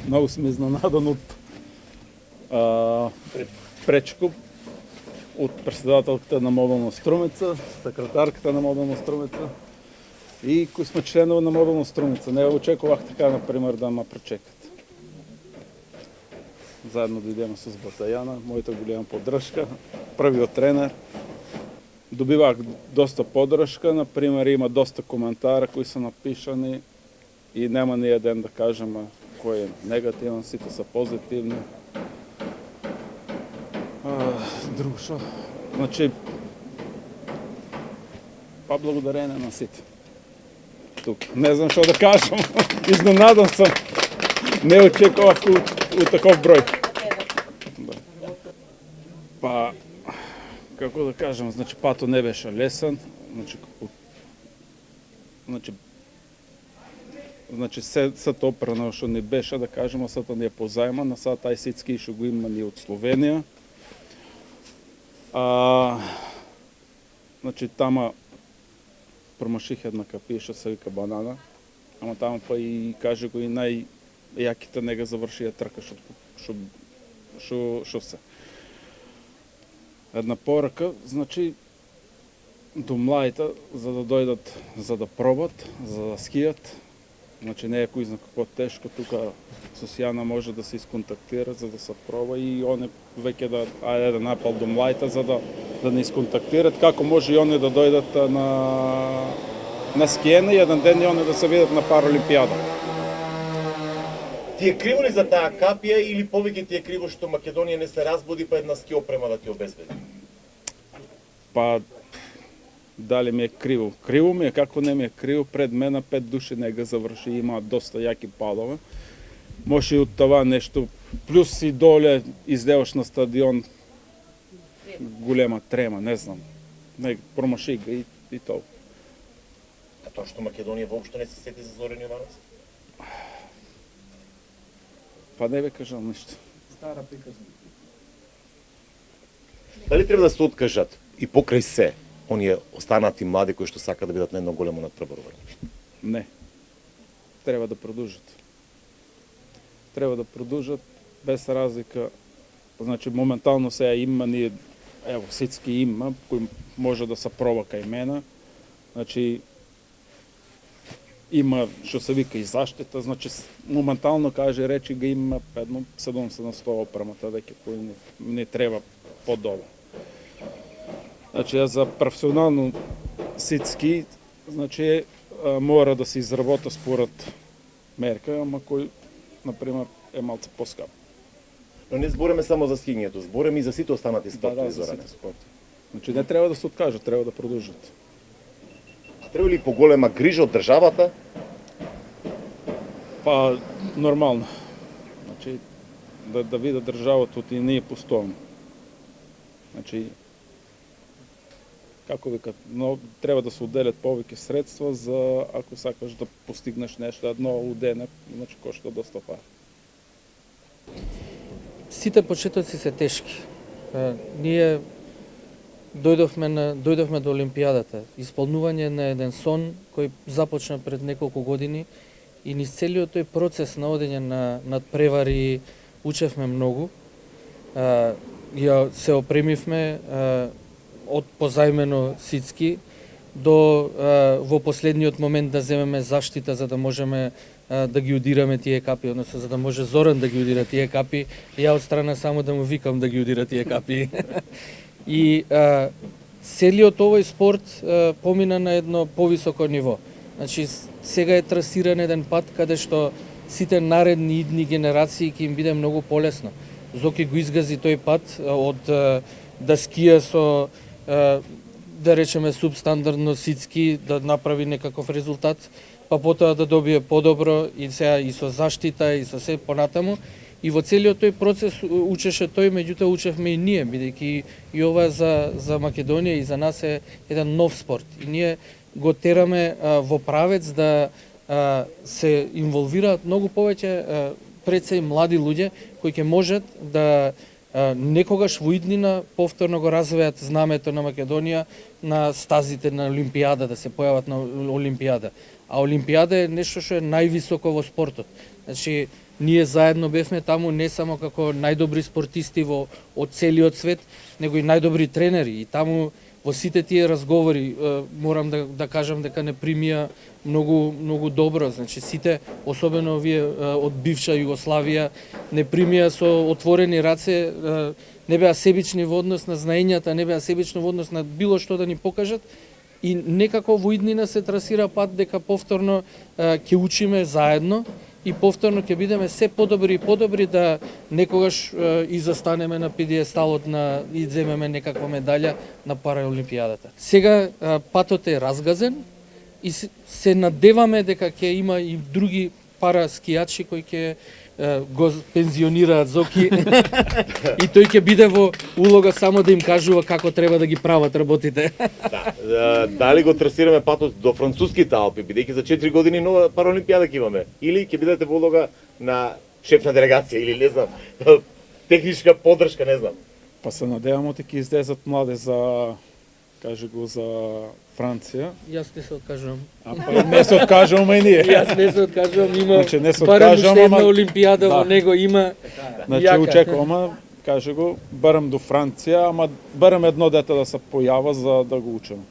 Многу сум изненадан од пречкоп, од председателката на Модална Струмица, секретарката на Модална Струмица и кои сме членови на Модална Струмица. Не очекувах така, например, да ме пречекат. Заедно дојдеме с Батајана, мојата голема поддршка, првиот тренер. Добивах доста поддршка, например, има доста коментара кои се напишани и нема ни еден да кажеме кој е негативен, сите се позитивни. Друго шо? Значи, па благодарение на сите. Тук. Не знам што да кажам. Изненадан сум. Не очекував у таков број. Да. Па, како да кажам, значи патот не беше лесен. Значи се тоа прено што не беше, да кажем, сата не е позајман, а сад тај ситски што го има ни од Словенија. Значи тама промаших една капија што се вика Банана, ама тама па и каже го и најјаките нега завршија трка што се. Една порака, значи до младите за да дојдат, за да пробат, за да скијат. Значи не е кој зна како тешко, тука со Сијана може да се исконтактира за да се проба и они веќе да еден апел до младите за да не исконтактират, како може и они да дојдат на скиене и еден ден и они да се видат на Паралимпијада. Ти е криво ли за таа капија или повеќе ти е криво што Македонија не се разбуди па една ски опрема да ти обезбеди? Па дали ми е криво? Криво ми е, како не ми е криво, пред мене 5 души не го заврши, има доста јаки падове. Може и од това нешто, плюс и доле изделаш на стадион голема трема, не знам. Не, промаши го и тоа. А тоа што Македонија воопшто не се сети за Зоран Јовановски? Па не бе кажал ништо. Стара приказна. Дали треба да се откажат и покрај се оние останати млади кои што сакаат да бидат на едно големо надпребарување? Не. Треба да продолжат. Треба да продолжат без разлика. Значи моментално сега има ние, ево ситски има кој може да се проба кај мене. Значи има што се вика и заштита, значи моментално каже речи га има едно 70% опремата веќе кој не треба подобро. Значи за професионално ситски, значи мора да се изработа според мерка, ама кој например е малце поскап. Но не збореме само за скињето, збореме и за сите останати спортови, Да, за сите спорти. Значи не треба да се откажат, треба да продолжат. Треба ли поголема грижа од државата? Па нормално. Значи да видат државата и ние постојаме. Значи како вика, но треба да се отделят повеќе средства за ако сакаш да постигнеш нешто едно удене, значи кошта доста пари. Сите почетоци се тешки. Ние дојдовме до Олимпијадата, исполнување на еден сон кој започна пред неколку години и низ целиот тој процес на одење на надпревари учевме многу. Ја се опремивме од позајмено ситски до во последниот момент да земеме заштита за да можеме да ги удираме тие капи, односно за да може Зоран да ги удира тие капи, ја од страна само да му викам да ги удира тие капи. И целиот овој спорт помина на едно повисоко ниво. Значи сега е трасиран еден пат каде што сите наредни идни генерации ќе им биде многу полесно. Зоки го изгази тој пат од да скија со да речеме субстандардно ситски, да направи некаков резултат, па потоа да добие подобро и сега и со заштита и со се понатаму. И во целиот тој процес учеше тој, меѓутоа учевме и ние, бидејќи и ова за Македонија и за нас е еден нов спорт. И ние го тераме во правец да се инволвираат многу повеќе пред се и млади луѓе кои ќе можат да некогаш во иднина повторно го развеат знамето на Македонија на стазите на Олимпијада, да се појават на Олимпијада. А Олимпијада е нешто што е највисоко во спортот. Значи, ние заедно бевме таму не само како најдобри спортисти од целиот свет, него и најдобри тренери. И таму во сите тие разговори морам да кажам дека не примија многу добро. Значи сите, особено овие од бивша Југославија, не примија со отворени раце, не беа себични во однос на знаењата, не беа себични во однос на било што да ни покажат. И некако во иднина се трасира пат дека повторно ќе учиме заедно и повторно ќе бидеме се подобри и подобри да некогаш и застанеме на педиесталот и земеме некаква медаља на Параолимпијадата. Сега патот е разгазен и се надеваме дека ќе има и други параскијачи кои ќе го пензионираат Зоки и тој ќе биде во улога само да им кажува како треба да ги прават работите. Да, дали го трасираме патот до француските Алпи, бидејќи за 4 години нова Параолимпијада ќе имаме, или ќе бидете во улога на шеф на делегација, или не знам, техничка поддршка, не знам. Па се надеваме дека ќе излезат млади за, каже го, за Франција. Јас не се откажувам. А па не се откажуваме и ние. Јас не се откажувам, има Значи, не се барем уште откажувам, една ама- Олимпијада во Да. него има. Значи јака. очекуваме, каже го, барем до Франција, ама барем едно дете да се појава за да го учиме.